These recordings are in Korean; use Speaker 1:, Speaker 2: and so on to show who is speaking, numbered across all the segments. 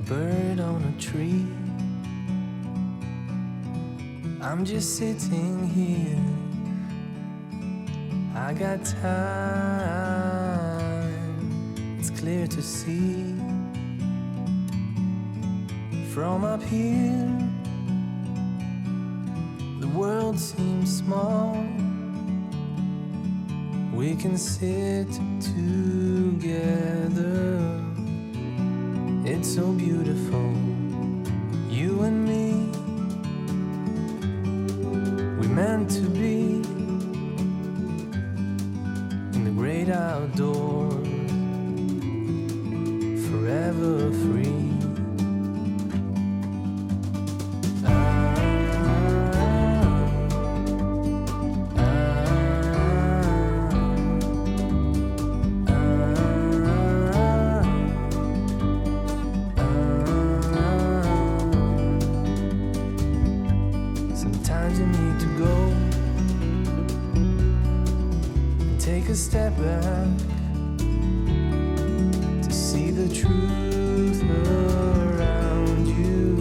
Speaker 1: a bird on a tree. I'm just sitting here. I got time. It's clear to see. From up here, the world seems small. We can sit together. It's so beautiful, you and me. We meant to be in the great outdoors, forever free. Sometimes you need to go and take a step back to see the truth around you.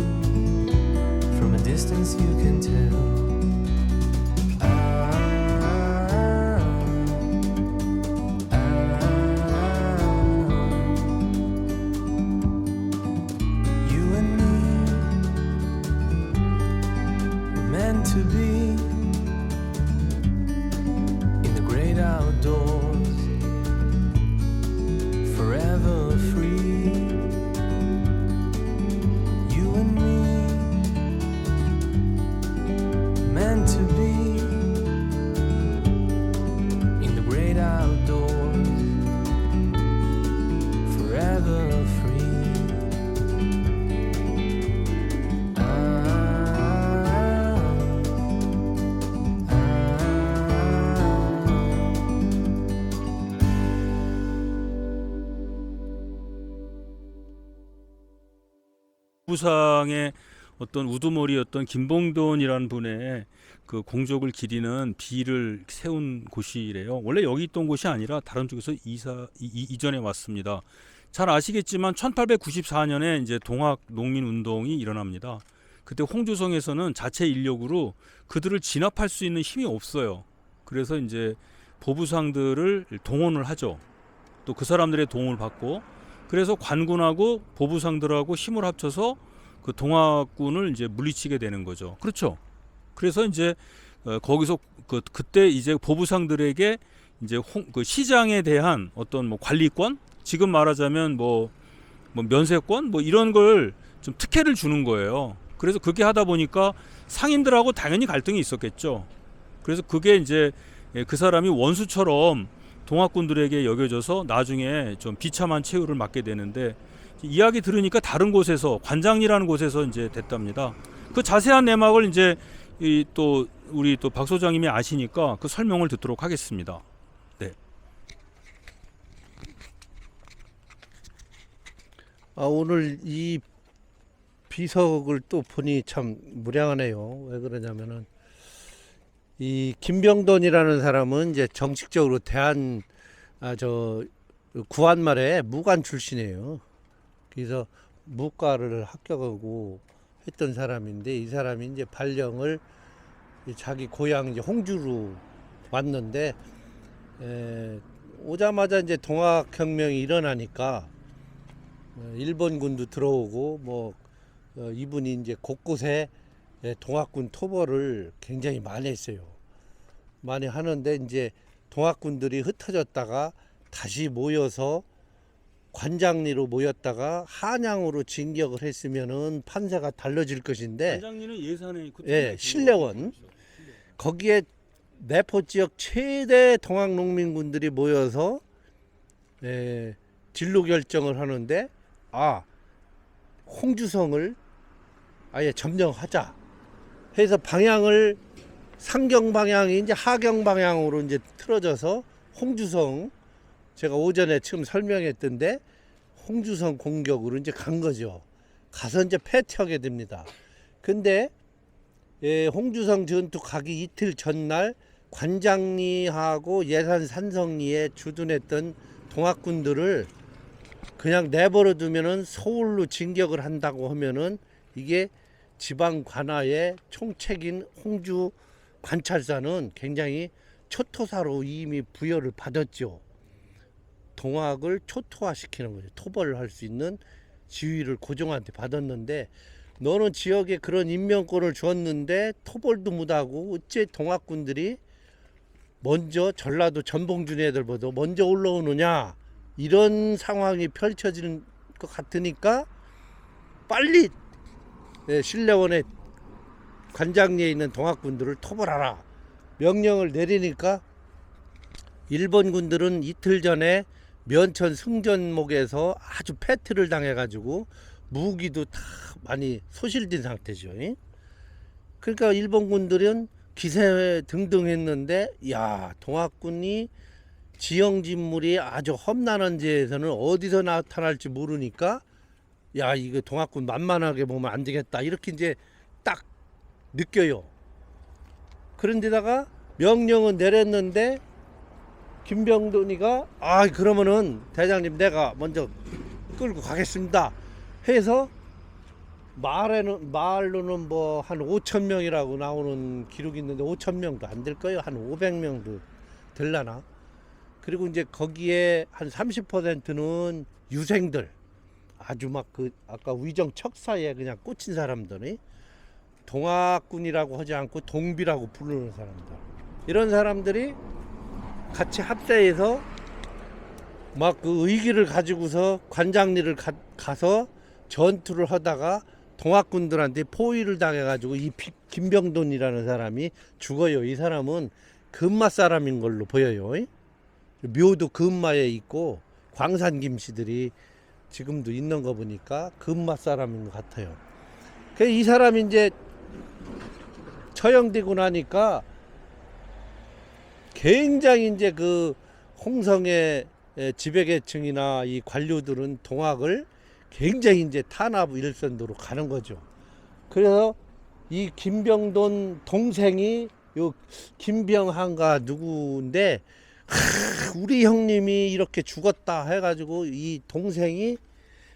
Speaker 1: From a distance you can tell. You and me were meant to be in the great outdoors, forever free. You and me meant to be in the great outdoors, forever free.
Speaker 2: 부상의 어떤 우두머리였던 김봉돈이라는 분의 그 공적을 기리는 비를 세운 곳이래요. 원래 여기 있던 곳이 아니라 다른 쪽에서 이전에 왔습니다. 잘 아시겠지만 1894년에 이제 동학 농민 운동이 일어납니다. 그때 홍주성에서는 자체 인력으로 그들을 진압할 수 있는 힘이 없어요. 그래서 이제 보부상들을 동원을 하죠. 또 그 사람들의 도움을 받고, 그래서 관군하고 보부상들하고 힘을 합쳐서 그 동학군을 이제 물리치게 되는 거죠. 그렇죠. 그래서 이제 거기서 그때 이제 보부상들에게 이제 그 시장에 대한 어떤 뭐 관리권, 지금 말하자면 뭐 면세권 뭐 이런 걸 좀 특혜를 주는 거예요. 그래서 그렇게 하다 보니까 상인들하고 당연히 갈등이 있었겠죠. 그래서 그게 이제 그 사람이 원수처럼 동학군들에게 여겨져서 나중에 좀 비참한 최후를 맞게 되는데, 이야기 들으니까 다른 곳에서 관장리라는 곳에서 이제 됐답니다. 그 자세한 내막을 이제 또 우리 또 박 소장님이 아시니까 그 설명을 듣도록 하겠습니다. 네.
Speaker 3: 오늘 이 비석을 또 보니 참 무량하네요. 왜 그러냐면은 이 김병돈이라는 사람은 이제 정식적으로 구한말에 무관 출신이에요. 그래서 무과를 합격하고 했던 사람인데, 이 사람이 이제 발령을 자기 고향 이제 홍주로 왔는데, 오자마자 이제 동학혁명이 일어나니까 일본군도 들어오고 이분이 이제 곳곳에 동학군 토벌을 굉장히 많이 했어요. 많이 하는데 이제 동학군들이 흩어졌다가 다시 모여서 관장리로 모였다가 한양으로 진격을 했으면은 판세가 달라질 것인데,
Speaker 2: 관장리는 예산에
Speaker 3: 신례원 거기에 내포 지역 최대 동학 농민군들이 모여서 진로 결정을 하는데, 홍주성을 아예 점령하자 해서 방향을 상경 방향이 이제 하경 방향으로 이제 틀어져서 홍주성, 제가 오전에 처음 설명했던데 홍주성 공격으로 이제 간 거죠. 가서 이제 패퇴하게 됩니다. 근데 홍주성 전투 가기 이틀 전날 관장리하고 예산 산성리에 주둔했던 동학군들을 그냥 내버려 두면은 서울로 진격을 한다고 하면은 이게 지방 관아의 총책인 홍주 관찰사는 굉장히 초토사로 이미 부여를 받았죠. 동학을 초토화시키는 거죠. 토벌을 할 수 있는 지위를 고종한테 받았는데 너는 지역에 그런 임명권을 줬는데 토벌도 못하고 어째 동학군들이 먼저 전라도 전봉준 애들보다 먼저 올라오느냐, 이런 상황이 펼쳐지는 것 같으니까 빨리 신뢰원의 관장리에 있는 동학군들을 토벌하라 명령을 내리니까 일본 군들은 이틀 전에 면천 승전목에서 아주 패퇴를 당해가지고 무기도 다 많이 소실된 상태죠. 그러니까 일본 군들은 기세 등등했는데, 야, 동학군이 지형진물이 아주 험난한 지에서는 어디서 나타날지 모르니까, 야, 이거 동학군 만만하게 보면 안 되겠다, 이렇게 이제 딱 느껴요. 그런데다가 명령은 내렸는데 김병돈이가 그러면은 대장님 내가 먼저 끌고 가겠습니다 해서 말로는 뭐 한 5천 명이라고 나오는 기록이 있는데 5천 명도 안 될 거예요. 한 500명도 될라나. 그리고 이제 거기에 한 30%는 유생들, 아주 막 그 아까 위정 척사에 그냥 꽂힌 사람들이 동학군이라고 하지 않고 동비라고 부르는 사람들, 이런 사람들이 같이 합세해서 막 그 의기를 가지고서 관장리를 가서 전투를 하다가 동학군들한테 포위를 당해가지고 이 김병돈이라는 사람이 죽어요. 이 사람은 금마 사람인 걸로 보여요. 묘도 금마에 있고 광산 김씨들이 지금도 있는 거 보니까 금마 사람인 것 같아요. 이 사람이 이제 처형되고 나니까 굉장히 이제 그 홍성의 지배계층이나 이 관료들은 동학을 굉장히 이제 탄압 일선도로 가는 거죠. 그래서 이 김병돈 동생이 요 김병한가 누구인데, 우리 형님이 이렇게 죽었다 해가지고 이 동생이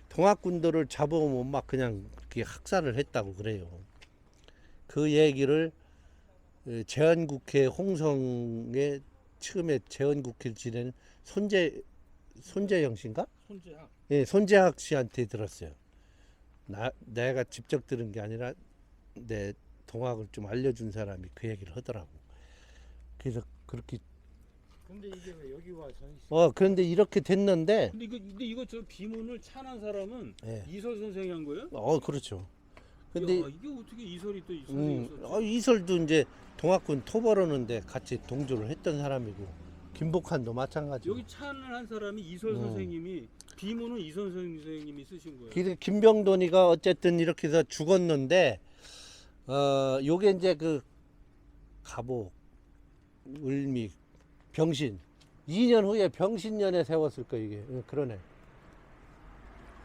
Speaker 3: 동학군들을 잡아오면 막 그냥 그렇게 학살을 했다고 그래요. 그 얘기를 제헌국회 홍성에 처음에 제헌국회를 지낸 손재영 씨인가?
Speaker 2: 손재학.
Speaker 3: 예, 손재학 씨한테 들었어요. 내가 직접 들은 게 아니라 내 동학을 좀 알려준 사람이 그 얘기를 하더라고. 그래서 그렇게.
Speaker 4: 근데 이게 왜 여기 와서 있어?
Speaker 3: 그런데 이렇게 됐는데.
Speaker 2: 근데 이거 저 비문을 찬한 사람은
Speaker 3: 예.
Speaker 2: 이설 선생이 한 거예요?
Speaker 3: 그렇죠. 근데
Speaker 2: 이게 어떻게 이설이 또 선생이 있었지?
Speaker 3: 이설도 이제 동학군 토벌하는데 같이 동조를 했던 사람이고, 김복한도 마찬가지고.
Speaker 2: 여기 찬을 한 사람이 이설 선생님이, 비문은 이설 선생님이 쓰신 거예요.
Speaker 3: 그래서 김병돈이가 어쨌든 이렇게 해서 죽었는데, 요게 이제 그 가복, 을미, 병신 2년 후에 병신년에 세웠을 거 이게. 그러네.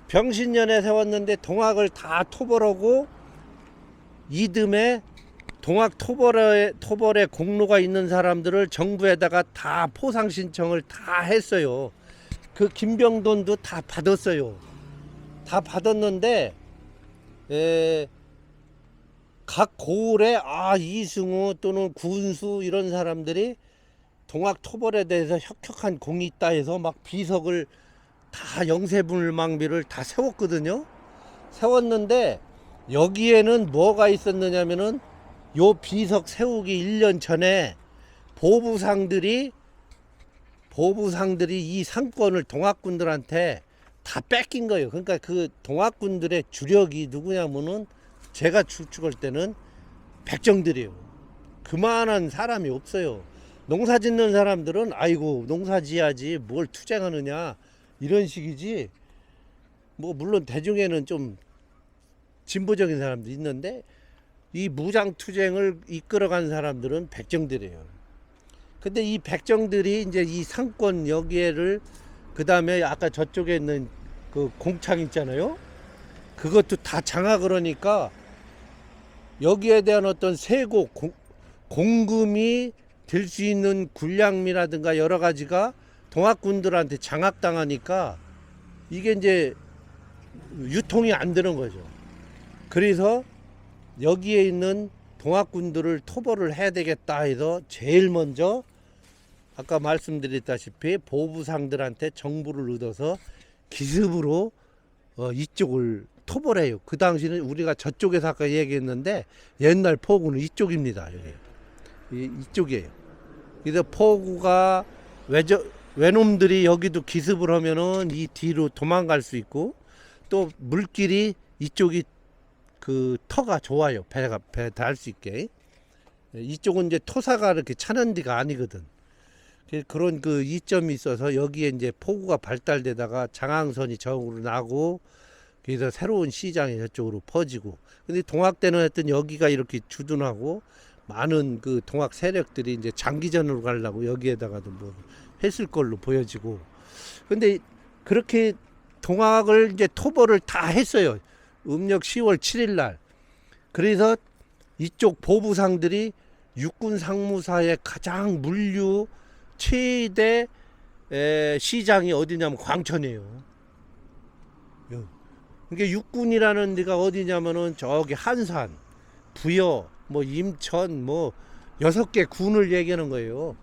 Speaker 3: 병신년에 세웠는데 동학을 다 토벌하고 이듬해 동학 토벌에 공로가 있는 사람들을 정부에다가 다 포상 신청을 다 했어요. 그 김병돈도 다 받았어요. 다 받았는데 각 고을에 이승우 또는 군수 이런 사람들이 동학 토벌에 대해서 혁혁한 공이 있다 해서 막 비석을 다 영세불망비를 다 세웠거든요. 세웠는데 여기에는 뭐가 있었느냐면은 요 비석 세우기 1년 전에 보부상들이 이 상권을 동학군들한테 다 뺏긴 거예요. 그러니까 그 동학군들의 주력이 누구냐면은 제가 추측할 때는 백정들이에요. 그만한 사람이 없어요. 농사 짓는 사람들은 아이고 농사 지어야지 뭘 투쟁하느냐 이런 식이지. 뭐 물론 대중에는 좀 진보적인 사람도 있는데 이 무장 투쟁을 이끌어간 사람들은 백정들이에요. 근데 이 백정들이 이제 이 상권 여기에를, 그 다음에 아까 저쪽에 있는 그 공창 있잖아요. 그것도 다 장악을 하니까 여기에 대한 어떤 세고 공금이 될 수 있는 군량미라든가 여러 가지가 동학군들한테 장악당하니까 이게 이제 유통이 안 되는 거죠. 그래서 여기에 있는 동학군들을 토벌을 해야 되겠다 해서 제일 먼저 아까 말씀드렸다시피 보부상들한테 정보를 얻어서 기습으로 이쪽을 토벌해요. 그 당시는 우리가 저쪽에서 아까 얘기했는데 옛날 포구는 이쪽입니다. 여기 이쪽이에요. 그래서 포구가 외놈들이 여기도 기습을 하면은 이 뒤로 도망갈 수 있고 또 물길이 이쪽이 그 터가 좋아요. 배 달 수 있게. 이쪽은 이제 토사가 이렇게 차는 데가 아니거든. 그런 그 이점이 있어서 여기에 이제 포구가 발달되다가 장항선이 저으로 나고 그래서 새로운 시장이 저쪽으로 퍼지고 근데 동학 때는 하여튼 여기가 이렇게 주둔하고 많은 그 동학 세력들이 이제 장기전으로 가려고 여기에다가도 뭐 했을 걸로 보여지고 근데 그렇게 동학을 이제 토벌을 다 했어요. 음력 10월 7일 날. 그래서 이쪽 보부상들이 육군 상무사의 가장 물류 최대 시장이 어디냐면 광천이에요. 그러니까 육군이라는 데가 어디냐면은 저기 한산, 부여, 뭐 임천, 뭐 6개 군을 얘기하는 거예요.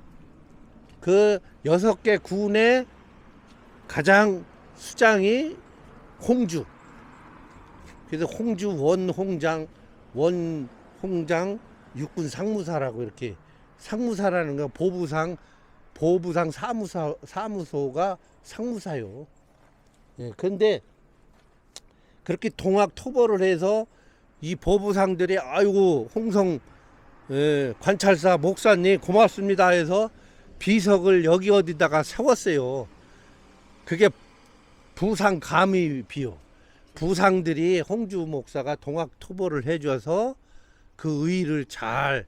Speaker 3: 그 6개 군의 가장 수장이 홍주. 그래서 홍주 원홍장 육군 상무사라고 이렇게 상무사라는 건 보부상 사무소가 상무사요. 예, 근데 그렇게 동학 토벌을 해서 이 보부상들이 아이고 홍성 관찰사 목사님 고맙습니다 해서 비석을 여기 어디다가 세웠어요. 그게 부상 감의비요. 부상들이 홍주 목사가 동학 토벌을 해줘서 그 의의를 잘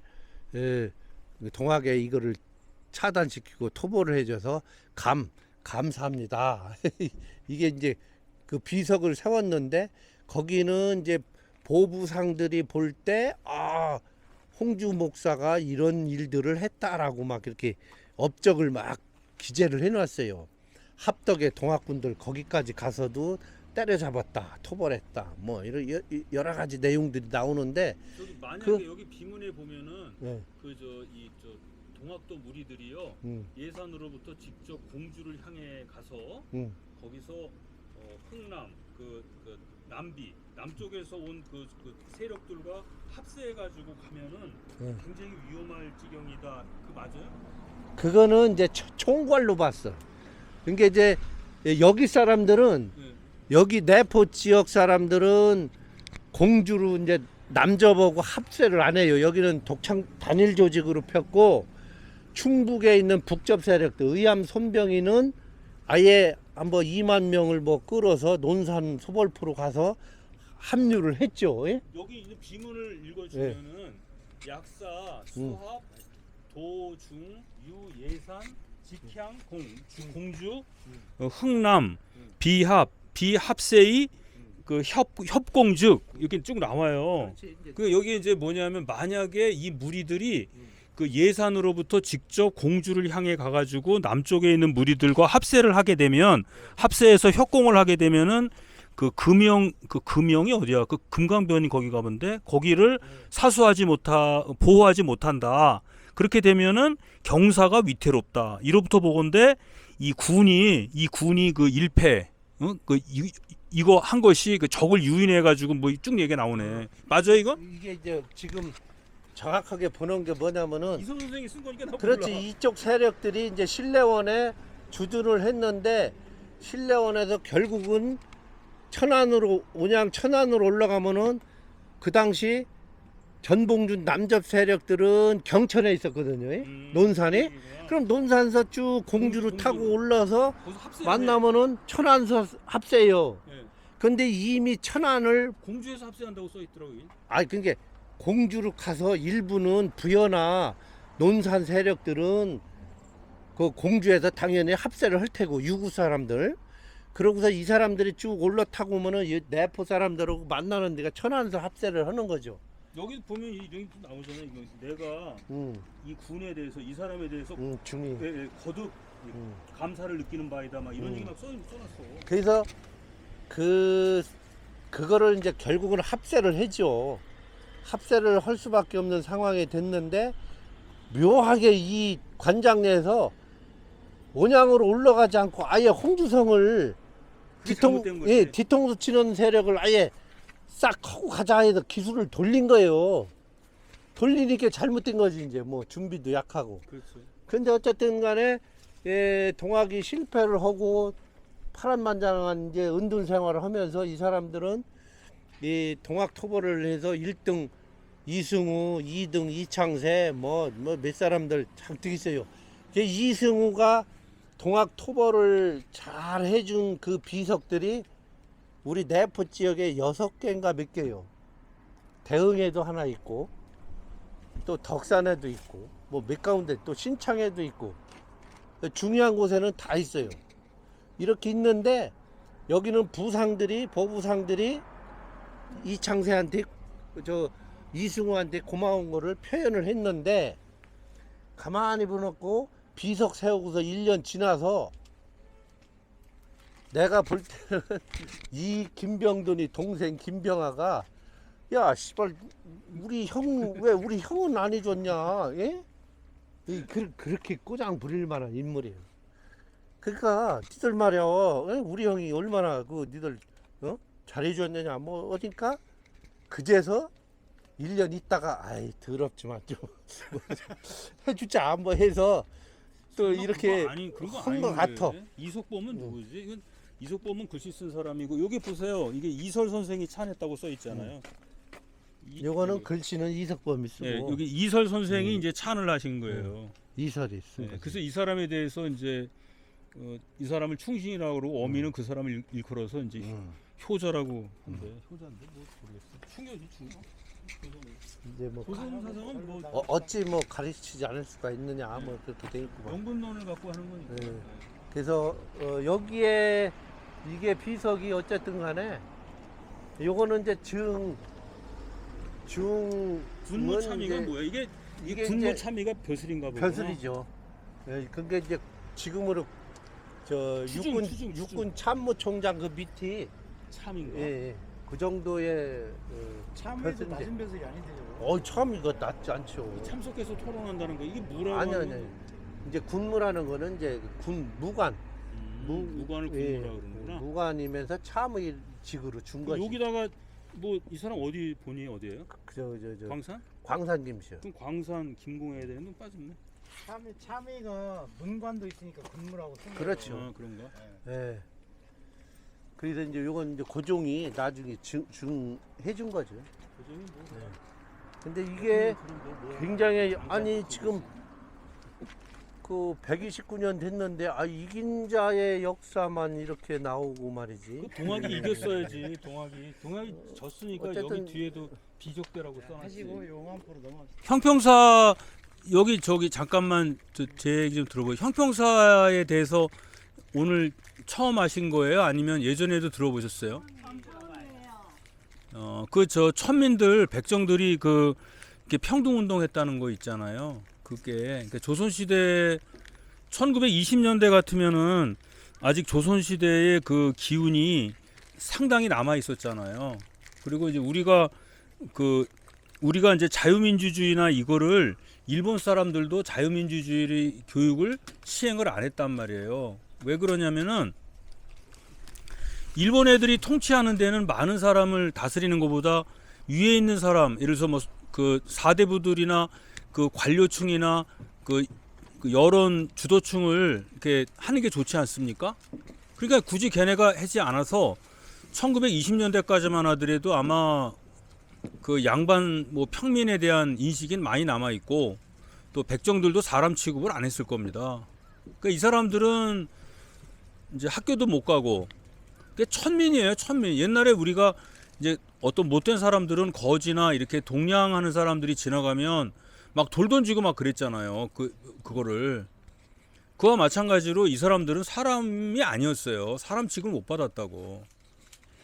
Speaker 3: 동학에 이거를 차단시키고 토벌을 해줘서 감사합니다. 이게 이제 그 비석을 세웠는데 거기는 이제 보부상들이 볼 때 홍주 목사가 이런 일들을 했다라고 막 이렇게 업적을 막 기재를 해놨어요. 합덕의 동학군들 거기까지 가서도 때려잡았다, 토벌했다, 뭐 이런 여러 가지 내용들이 나오는데
Speaker 2: 저기 만약에 여기 비문에 보면은
Speaker 3: 네.
Speaker 2: 저 동학도 무리들이요 예산으로부터 직접 공주를 향해 가서 거기서 흥남 그 남비 남쪽에서 온 그 세력들과 합세해가지고 가면은 굉장히 위험할 지경이다. 그 맞아요?
Speaker 3: 그거는 이제 총괄로 봤어. 그러니까 이제 여기 사람들은 여기 내포 지역 사람들은 공주로 이제 남접하고 합세를 안 해요. 여기는 독창 단일 조직으로 폈고 충북에 있는 북접 세력들 의암 손병이는 아예 한번 2만 명을 뭐 끌어서 논산 소벌포로 가서 합류를 했죠. 예?
Speaker 2: 여기 있는 비문을 읽어주면은 약사, 수합, 도중, 유, 예산, 직향, 공주, 흥남, 비합, 비합세의 그 협공즉 이렇게 쭉 나와요. 그 여기 이제 뭐냐면 만약에 이 무리들이 그 예산으로부터 직접 공주를 향해 가가지고 남쪽에 있는 무리들과 합세를 하게 되면 합세해서 협공을 하게 되면은 그 금영이 어디야? 그 금강변이 거기 가본데 거기를 보호하지 못한다. 그렇게 되면은 경사가 위태롭다. 이로부터 보건대 이 군이 그 일패, 이거 한 것이 그 적을 유인해 가지고 뭐 쭉 얘기 나오네. 맞아요 이거?
Speaker 3: 이게 이제 지금 정확하게 보는 게 뭐냐면은
Speaker 2: 이성 선생이 쓴 거니까 나
Speaker 3: 그렇지.
Speaker 2: 몰라.
Speaker 3: 이쪽 세력들이 이제 신래원에 주둔을 했는데 신래원에서 결국은 천안으로 올라가면은 그 당시 전봉준 남접 세력들은 경천에 있었거든요. 논산에. 그럼 논산서 쭉 공주로 타고 올라서 만나면은 천안서 합세요.
Speaker 2: 네.
Speaker 3: 근데 이미 천안을
Speaker 2: 공주에서 합세한다고 써 있더라고요.
Speaker 3: 그러니까 공주로 가서 일부는 부여나 논산 세력들은 그 공주에서 당연히 합세를 할 테고 유구 사람들 그러고서 이 사람들이 쭉 올라타고 오면은 이 내포 사람들하고 만나는 데가 천안서 합세를 하는 거죠.
Speaker 2: 여기 보면 여기 나오잖아요. 내가 이 군에 대해서 이 사람에 대해서
Speaker 3: 중이
Speaker 2: 거듭 감사를 느끼는 바이다 막 이런
Speaker 3: 음.
Speaker 2: 얘기 막 써놨어.
Speaker 3: 그래서 그거를 이제 결국은 합세를 해죠. 합세를 할 수밖에 없는 상황이 됐는데 묘하게 이 관장내에서 원양으로 올라가지 않고 아예 홍주성을
Speaker 2: 잘못된 거지.
Speaker 3: 뒤통수 치는 세력을 아예 싹 하고 가자 해서 기술을 돌린 거예요. 돌리니까 잘못된 거지. 이제 뭐 준비도 약하고.
Speaker 2: 그렇죠.
Speaker 3: 근데 어쨌든 간에 동학이 실패를 하고 파란만장한 이제 은둔 생활을 하면서 이 사람들은 이 동학 토벌을 해서 1등 이승우, 2등 이창세 뭐 몇 사람들 잔뜩 있어요. 이승우가 동학 토벌을 잘 해준 그 비석들이 우리 내포 지역에 6개인가 몇 개요. 대흥에도 하나 있고 또 덕산에도 있고 뭐 몇 가운데 또 신창에도 있고 중요한 곳에는 다 있어요. 이렇게 있는데 여기는 보부상들이 이창세한테 이승우한테 고마운 거를 표현을 했는데 가만히 보놓고 비석 세우고서 1년 지나서 내가 볼 때는 이 김병돈이 동생 김병아가 야 씨발 우리 형은 안 해줬냐? 예? 그렇게 꼬장 부릴 만한 인물이에요. 그러니까 니들 말이야, 우리 형이 얼마나 니들 잘해줬느냐, 뭐 어딘가 그제서 1년 있다가 아이 더럽지만 좀 해주자 뭐 해서 또 이렇게
Speaker 2: 그런 거
Speaker 3: 한 것
Speaker 2: 아닌데.
Speaker 3: 같아.
Speaker 2: 이석범은 누구지? 이건 이석범은 글씨 쓴 사람이고 여기 보세요. 이게 이설 선생이 찬했다고 써 있잖아요.
Speaker 3: 요거는 글씨는 이석범이 쓰고
Speaker 2: 네, 여기 이설 선생이 이제 찬을 하신 거예요.
Speaker 3: 이설이 쓴
Speaker 2: 네,
Speaker 3: 거지.
Speaker 2: 그래서 이 사람에 대해서 이제 이 사람을 충신이라고 그러고 어미는 그 사람을 일컬어서 이제 효자라고 한대. 효자인데 뭐 모르겠어. 충격이 충격.
Speaker 3: 이제 뭐
Speaker 2: 조선 사상은 뭐
Speaker 3: 어찌 뭐 가르치지 않을 수가 있느냐 뭐 그렇게 돼 있고.
Speaker 2: 명분론을 갖고 하는 거니까.
Speaker 3: 네. 그래서 여기에 이게 비석이 어쨌든 간에 요거는 이제
Speaker 2: 군무 참의가
Speaker 3: 이제
Speaker 2: 뭐야? 이게
Speaker 3: 이제
Speaker 2: 군무 참의가 벼슬인가 보구나.
Speaker 3: 벼슬이죠. 그게 이제 지금으로
Speaker 2: 추중.
Speaker 3: 육군 참모총장 그 밑이
Speaker 2: 참인가?
Speaker 3: 그 정도의
Speaker 4: 참외도
Speaker 3: 벼슬인데.
Speaker 4: 낮은 벼슬이 아닌데요.
Speaker 3: 참 이거 낮지 않죠.
Speaker 2: 참석해서 토론한다는 거 이게 뭐라고?
Speaker 3: 아니
Speaker 2: 하는
Speaker 3: 아니.
Speaker 2: 거야?
Speaker 3: 이제 군무라는 거는 이제 군 무관.
Speaker 2: 무관을 군무라 그러는구나.
Speaker 3: 무관이면서 참의직으로 준 거지.
Speaker 2: 여기다가 뭐 이 사람 어디 본이 어디예요?
Speaker 3: 저
Speaker 2: 광산?
Speaker 3: 광산 김씨요.
Speaker 2: 그럼 광산 김공해야 되는 건 빠졌네.
Speaker 4: 참외가 문관도 있으니까 군무라고 쓴 거예요.
Speaker 3: 그렇죠.
Speaker 2: 아 그런가?
Speaker 3: 예. 그래서 이제 요건 이제 고종이 나중에 해준 거죠.
Speaker 2: 고정이 뭐?
Speaker 3: 근데 이게 굉장히 아니 지금 그 129년 됐는데 이긴 자의 역사만 이렇게 나오고 말이지.
Speaker 2: 그 동학이 이겼어야지. 동학이 졌으니까
Speaker 3: 어쨌든
Speaker 2: 여기 뒤에도 비적대라고 써놨지.
Speaker 4: 하시고 용암포로 넘어.
Speaker 2: 형평사 여기 저기 잠깐만 제 얘기 좀 들어보세요. 형평사에 대해서 오늘 처음 아신 거예요? 아니면 예전에도 들어보셨어요? 그 저 천민들 백정들이 이렇게 평등운동했다는 거 있잖아요. 그게 그러니까 조선시대 1920년대 같으면은 아직 조선시대의 그 기운이 상당히 남아 있었잖아요. 그리고 이제 우리가 이제 자유민주주의나 이거를 일본 사람들도 자유민주주의 교육을 시행을 안 했단 말이에요. 왜 그러냐면은 일본 애들이 통치하는 데는 많은 사람을 다스리는 것보다 위에 있는 사람, 예를 들어서 뭐 그 사대부들이나 그 관료층이나 그 여론 주도층을 이렇게 하는 게 좋지 않습니까? 그러니까 굳이 걔네가 하지 않아서 1920년대까지만 하더라도 아마 그 양반 뭐 평민에 대한 인식이 많이 남아 있고 또 백정들도 사람 취급을 안 했을 겁니다. 그러니까 이 사람들은 이제 학교도 못 가고 천민이에요, 천민. 옛날에 우리가 이제 어떤 못된 사람들은 거지나 이렇게 동냥하는 사람들이 지나가면 막 돌 던지고 막 그랬잖아요. 그거를 그와 마찬가지로 이 사람들은 사람이 아니었어요. 사람 취급을 못 받았다고.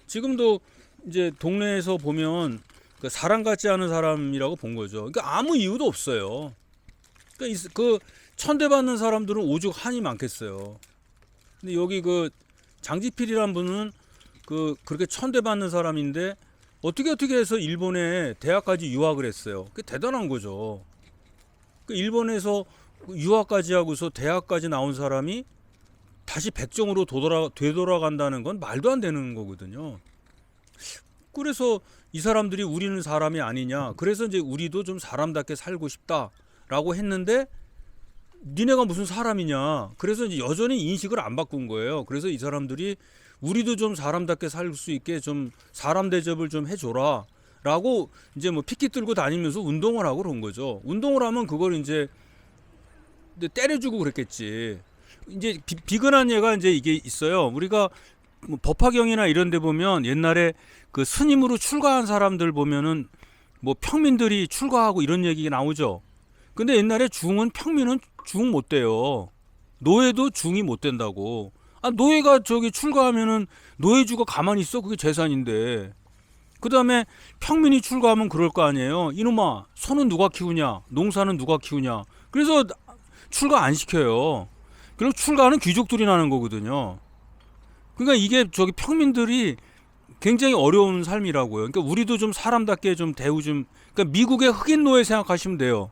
Speaker 2: 지금도 이제 동네에서 보면 사람 같지 않은 사람이라고 본 거죠. 그러니까 아무 이유도 없어요. 그러니까 천대받는 사람들은 오죽 한이 많겠어요. 근데 여기 그 장지필이란 분은 그렇게 천대받는 사람인데 어떻게 해서 일본에 대학까지 유학을 했어요. 그게 대단한 거죠. 그 일본에서 유학까지 하고서 대학까지 나온 사람이 다시 백정으로 되돌아간다는 건 말도 안 되는 거거든요. 그래서 이 사람들이 우리는 사람이 아니냐. 그래서 이제 우리도 좀 사람답게 살고 싶다라고 했는데 니네가 무슨 사람이냐. 그래서 이제 여전히 인식을 안 바꾼 거예요. 그래서 이 사람들이 우리도 좀 사람답게 살 수 있게 좀 사람 대접을 좀 해줘라. 라고 이제 뭐 피켓 들고 다니면서 운동을 하고 그런 거죠. 운동을 하면 그걸 이제 때려주고 그랬겠지. 이제 비근한 예가 이제 이게 있어요. 우리가 뭐 법화경이나 이런 데 보면 옛날에 그 스님으로 출가한 사람들 보면은 뭐 평민들이 출가하고 이런 얘기가 나오죠. 근데 옛날에 중은 평민은 중 못 돼요. 노예도 중이 못 된다고. 아, 노예가 저기 출가하면은 노예주가 가만히 있어? 그게 재산인데. 그 다음에 평민이 출가하면 그럴 거 아니에요. 이놈아, 소는 누가 키우냐? 농사는 누가 키우냐? 그래서 출가 안 시켜요. 그리고 출가는 귀족들이 나는 거거든요. 그러니까 이게 저기 평민들이 굉장히 어려운 삶이라고요. 그러니까 우리도 좀 사람답게 좀 대우 좀. 그러니까 미국의 흑인 노예 생각하시면 돼요.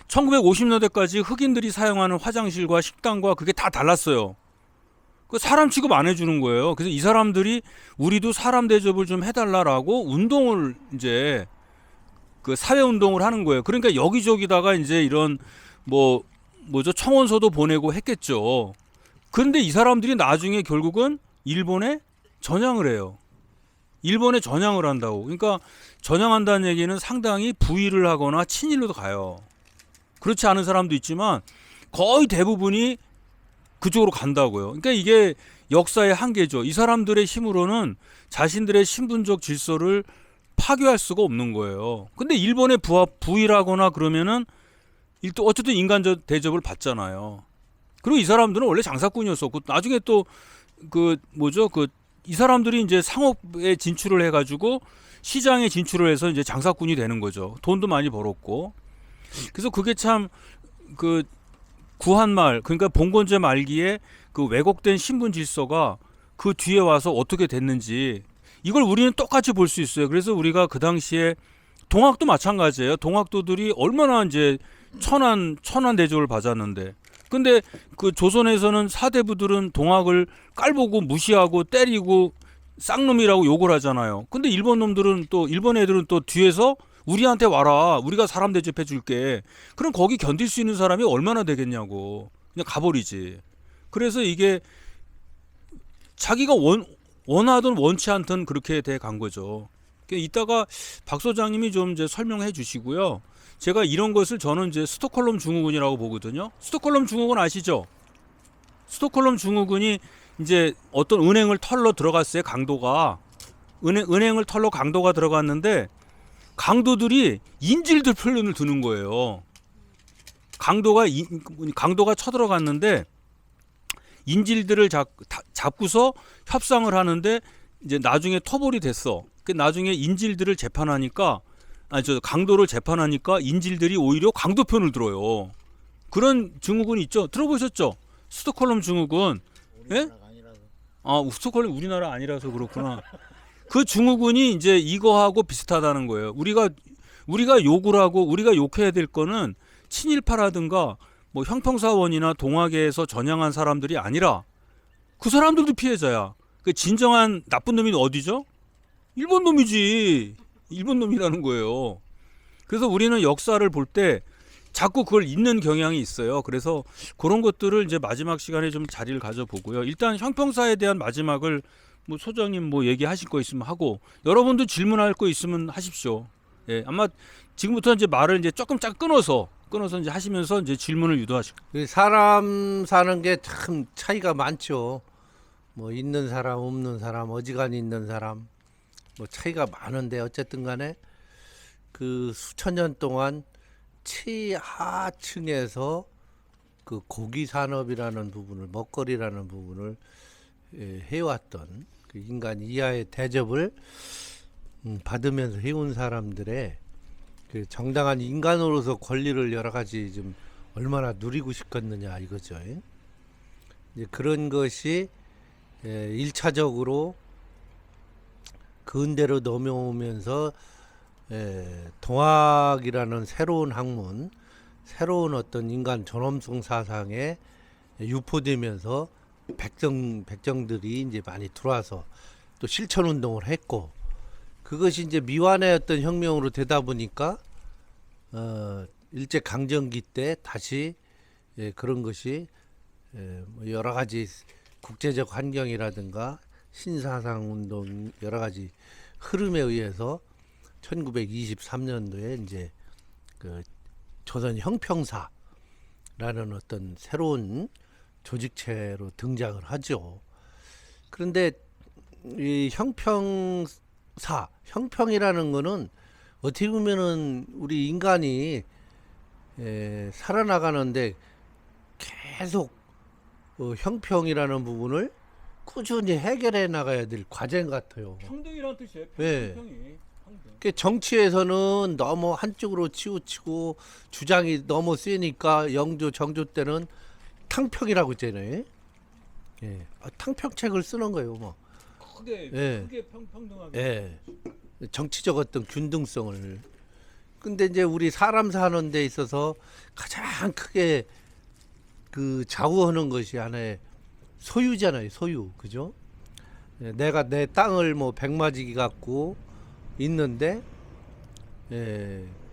Speaker 2: 1950년대까지 흑인들이 사용하는 화장실과 식당과 그게 다 달랐어요. 그 사람 취급 안 해주는 거예요. 그래서 이 사람들이 우리도 사람 대접을 좀 해달라라고 운동을 이제 그 사회 운동을 하는 거예요. 그러니까 여기저기다가 이제 이런 뭐죠 청원서도 보내고 했겠죠. 그런데 이 사람들이 나중에 결국은 일본에 전향을 해요. 일본에 전향을 한다고. 그러니까 전향한다는 얘기는 상당히 부의를 하거나 친일로도 가요. 그렇지 않은 사람도 있지만 거의 대부분이 그쪽으로 간다고요. 그러니까 이게 역사의 한계죠. 이 사람들의 힘으로는 자신들의 신분적 질서를 파괴할 수가 없는 거예요. 근데 일본에 부의하거나 그러면은 일단 어쨌든 인간적 대접을 받잖아요. 그리고 이 사람들은 원래 장사꾼이었었고 나중에 또 이 사람들이 이제 상업에 진출을 해가지고 시장에 진출을 해서 이제 장사꾼이 되는 거죠. 돈도 많이 벌었고. 그래서 그게 참 구한말, 그러니까 봉건제 말기에 그 왜곡된 신분 질서가 그 뒤에 와서 어떻게 됐는지 이걸 우리는 똑같이 볼 수 있어요. 그래서 우리가 그 당시에 동학도 마찬가지예요. 동학도들이 얼마나 이제 천한 대접을 받았는데. 근데 그 조선에서는 사대부들은 동학을 깔보고 무시하고 때리고 쌍놈이라고 욕을 하잖아요. 근데 일본 애들은 또 뒤에서 우리한테 와라. 우리가 사람 대접해 줄게. 그럼 거기 견딜 수 있는 사람이 얼마나 되겠냐고. 그냥 가버리지. 그래서 이게 자기가 원하든 원치 않든 그렇게 돼 간 거죠. 이따가 박 소장님이 좀 이제 설명해 주시고요. 제가 이런 것을 저는 이제 스톡홀름 증후군이라고 보거든요. 스톡홀름 증후군 아시죠? 스톡홀름 증후군이 이제 어떤 은행을 털러 들어갔어요. 강도가. 은행을 털러 강도가 들어갔는데 강도들이 인질들 표현을 드는 거예요. 강도가 쳐들어갔는데 인질들을 잡고서 협상을 하는데 이제 나중에 터벌이 됐어. 나중에 인질들을 재판하니까 강도를 재판하니까 인질들이 오히려 강도 편을 들어요. 그런 증후군이 있죠. 들어보셨죠? 스톡홀름 증후군. 예? 스톡홀름 우리나라 아니라서 그렇구나. 그 증후군이 이제 이거하고 비슷하다는 거예요. 우리가 욕을 하고 우리가 욕해야 될 거는 친일파라든가 뭐 형평사원이나 동학에서 전향한 사람들이 아니라 그 사람들도 피해자야. 그 진정한 나쁜 놈이 어디죠? 일본 놈이지. 일본 놈이라는 거예요. 그래서 우리는 역사를 볼 때 자꾸 그걸 잊는 경향이 있어요. 그래서 그런 것들을 이제 마지막 시간에 좀 자리를 가져보고요. 일단 형평사에 대한 마지막을 뭐 소장님 뭐 얘기하실 거 있으면 하고 여러분도 질문할 거 있으면 하십시오. 예, 아마 지금부터 이제 말을 이제 조금 끊어서 이제 하시면서 이제 질문을 유도하시고.
Speaker 3: 사람 사는 게 참 차이가 많죠. 뭐 있는 사람, 없는 사람, 어지간히 있는 사람, 뭐 차이가 많은데 어쨌든 간에 그 수천 년 동안 최하층에서 그 고기 산업이라는 부분을 먹거리라는 부분을 해왔던 그 인간 이하의 대접을 받으면서 해온 사람들의 그 정당한 인간으로서 권리를 여러 가지 좀 얼마나 누리고 싶겠느냐 이거죠. 이제 그런 것이 1차적으로 근대로 넘어오면서 동학이라는 새로운 학문, 새로운 어떤 인간 존엄성 사상에 유포되면서 백정들이 이제 많이 들어와서 또 실천 운동을 했고, 그것이 이제 미완의 어떤 혁명으로 되다 보니까 일제 강점기 때 다시 그런 것이 뭐 여러 가지 국제적 환경이라든가 신사상 운동 여러 가지 흐름에 의해서 1923년도에 이제 그 조선 형평사라는 어떤 새로운 조직체로 등장을 하죠. 그런데 이 형평이라는 거는 어떻게 보면은 우리 인간이 살아나가는데 계속 형평이라는 부분을 꾸준히 해결해 나가야 될 과제 같아요.
Speaker 2: 평등이라는 뜻이에요.
Speaker 3: 네.
Speaker 2: 평등이. 평등.
Speaker 3: 그 정치에서는 너무 한쪽으로 치우치고 주장이 너무 세니까 영조 정조 때는 탕평이라고 했잖아요. 예. 탕평책을 쓰는 거예요, 뭐.
Speaker 2: 크게
Speaker 3: 예.
Speaker 2: 크게 평등하게.
Speaker 3: 예. 정치적 어떤 균등성을. 근데 이제 우리 사람 사는 데 있어서 가장 크게 그 좌우하는 것이 하나의 소유잖아요, 소유. 그죠? 예, 내가 내 땅을 뭐 백마지기 갖고 있는데,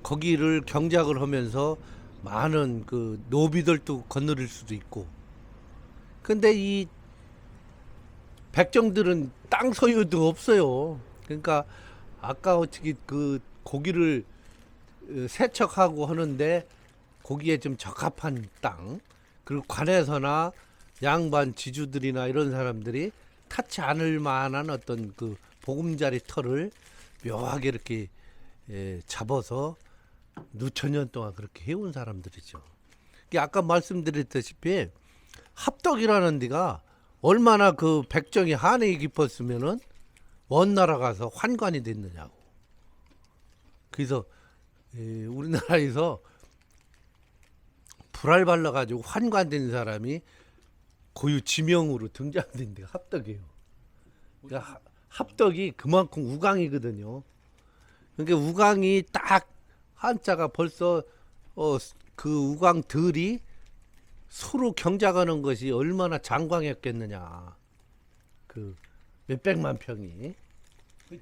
Speaker 3: 거기를 경작을 하면서 많은 그 노비들도 건너릴 수도 있고. 근데 이 백정들은 땅 소유도 없어요. 그러니까 아까 어떻게 그 고기를 세척하고 하는데 고기에 좀 적합한 땅, 그리고 관에서나 양반 지주들이나 이런 사람들이 타지 않을 만한 어떤 그 보금자리 털을 묘하게 이렇게 잡아서 누천 년 동안 그렇게 해온 사람들이죠. 이게 아까 말씀드렸다시피 합덕이라는 데가 얼마나 그 백정이 한이 깊었으면은 먼 나라 가서 환관이 됐느냐고. 그래서 우리나라에서 불알 발라가지고 환관된 사람이 고유 지명으로 등장된 데가 합덕이에요. 그러니까 합덕이 그만큼 우강이거든요. 그러니까 우강이 딱 한자가 벌써 그 우강들이 서로 경작하는 것이 얼마나 장광했겠느냐. 그 몇백만 평이.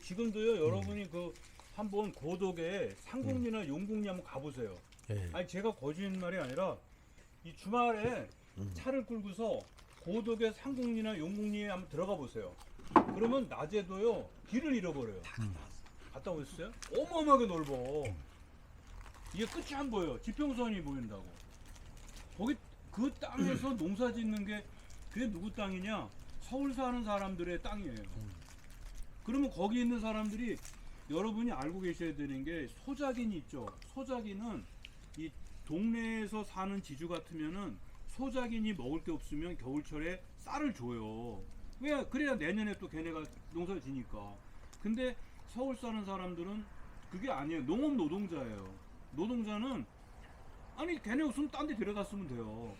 Speaker 2: 지금도요, 여러분이 그 한번 고독에 상국리나 용국리 한번 가보세요.
Speaker 3: 예.
Speaker 2: 아니 제가 거짓말이 아니라 이 주말에 차를 끌고서 고독의 상국리나 용국리에 한번 들어가 보세요. 그러면 낮에도요 길을 잃어버려요. 갔다 오셨어요? 어마어마하게 넓어. 이게 끝이 안 보여요. 지평선이 보인다고. 거기 그 땅에서 농사 짓는 게 그게 누구 땅이냐? 서울 사는 사람들의 땅이에요. 그러면 거기 있는 사람들이 여러분이 알고 계셔야 되는 게 소작인이 있죠. 소작인은 이 동네에서 사는 지주 같으면은 소작인이 먹을 게 없으면 겨울철에 쌀을 줘요. 왜? 그래야 내년에 또 걔네가 농사를 지니까. 근데 서울 사는 사람들은 그게 아니에요. 농업 노동자예요. 노동자는 아니 걔네 없으면 딴 데 데려다 쓰면 돼요.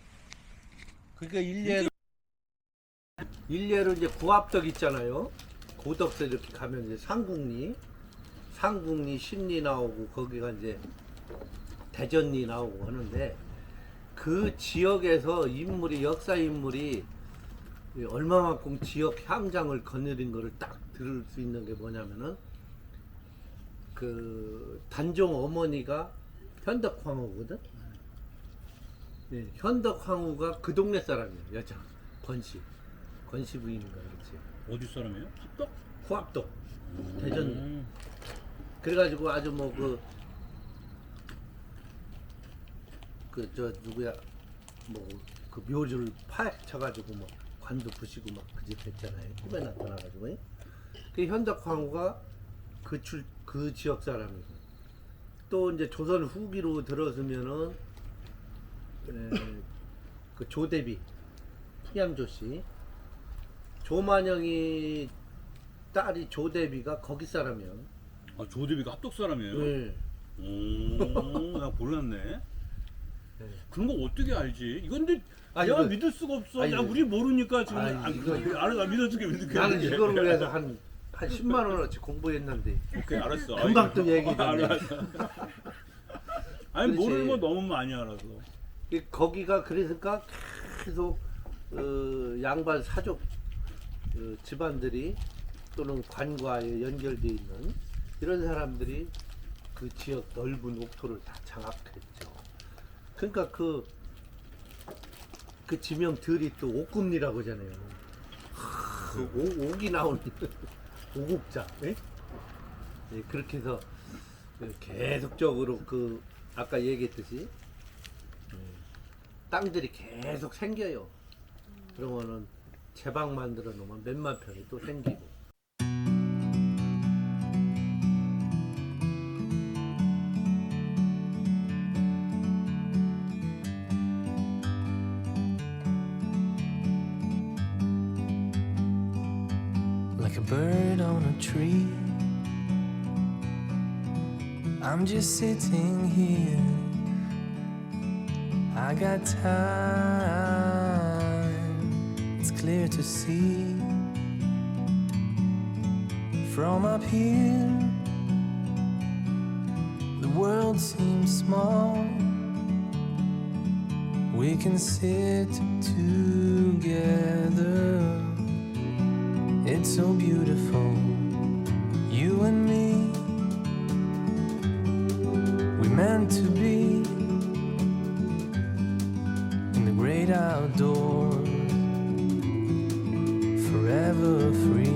Speaker 3: 그러니까 일례로 이제 구합덕 있잖아요. 고덕서 이렇게 가면 이제 상국리, 신리 나오고 거기가 이제 대전리 나오고 하는데 그 지역에서 인물이 역사 인물이 얼마만큼 지역 향장을 거느린 거를 딱 들을 수 있는 게 뭐냐면은 그 단종 어머니가 현덕황후거든. 네, 현덕황후가 그 동네 사람이에요. 여자 권씨 부인인가 그렇지.
Speaker 2: 어디 사람이에요? 합덕?
Speaker 3: 후합덕 대전. 그래가지고 아주 뭐 그 저 누구야 뭐 그 묘주를 파헤쳐가지고 뭐 관도 부시고 막 그 집 했잖아요. 꿈에 나타나가지고. 그 현덕황후가 그 지역 사람이고 또 이제 조선 후기로 들어서면은 그 조대비 풍양조씨 조만영이 딸이 조대비가 거기 사람이야.
Speaker 2: 아 조대비가 합덕 사람이에요?
Speaker 3: 네.
Speaker 2: 오, 나 몰랐네. 그런 거 어떻게 알지? 이건 근데
Speaker 3: 아,
Speaker 2: 내가
Speaker 3: 이거-
Speaker 2: 믿을 수가 없어.
Speaker 3: 아니,
Speaker 2: 나
Speaker 3: 이거-
Speaker 2: 우리 모르니까 지금
Speaker 3: 아니,
Speaker 2: 알아 나 믿어줄게 믿을게.
Speaker 3: 나는 이거를 위해서 한 10만 원어치 공부했는데
Speaker 2: 오케이 알았어.
Speaker 3: 금방 또 얘기 듣네.
Speaker 2: 알았어. 아니
Speaker 3: 그렇지.
Speaker 2: 모르는 거 너무 많이 알아서.
Speaker 3: 거기가 그러니까 계속 양반 사족 집안들이 또는 관과에 연결되어 있는 이런 사람들이 그 지역 넓은 옥토를 다 장악했죠. 그러니까 그 지명들이 또 옥금리라고 하잖아요. 그 옥이 나오는 오국자. 예? 예, 그렇게 해서 계속적으로 그 아까 얘기했듯이 땅들이 계속 생겨요. 그러면은 제방 만들어 놓으면 몇만 평이 또 생기고.
Speaker 1: Like a bird on a tree, I'm just sitting here. I got time, it's clear to see. From up here, the world seems small. We can sit together. It's so beautiful, you and me. We meant to be in the great outdoors, forever free.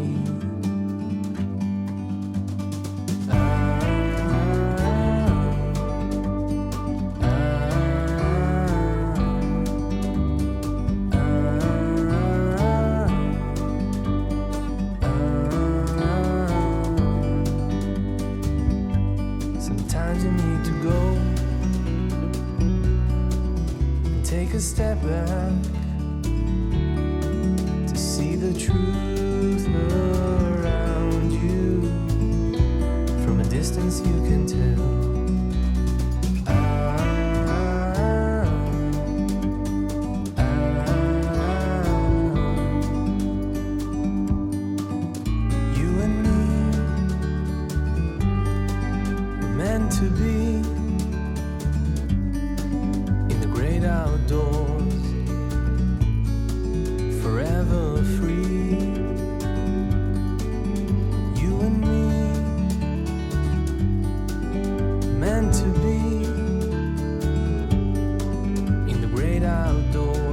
Speaker 1: Sometimes you need to go and take a step back to see the truth around you. From a distance you can tell. You and me meant to be in the great outdoors, forever free. You and me meant to be in the great outdoors.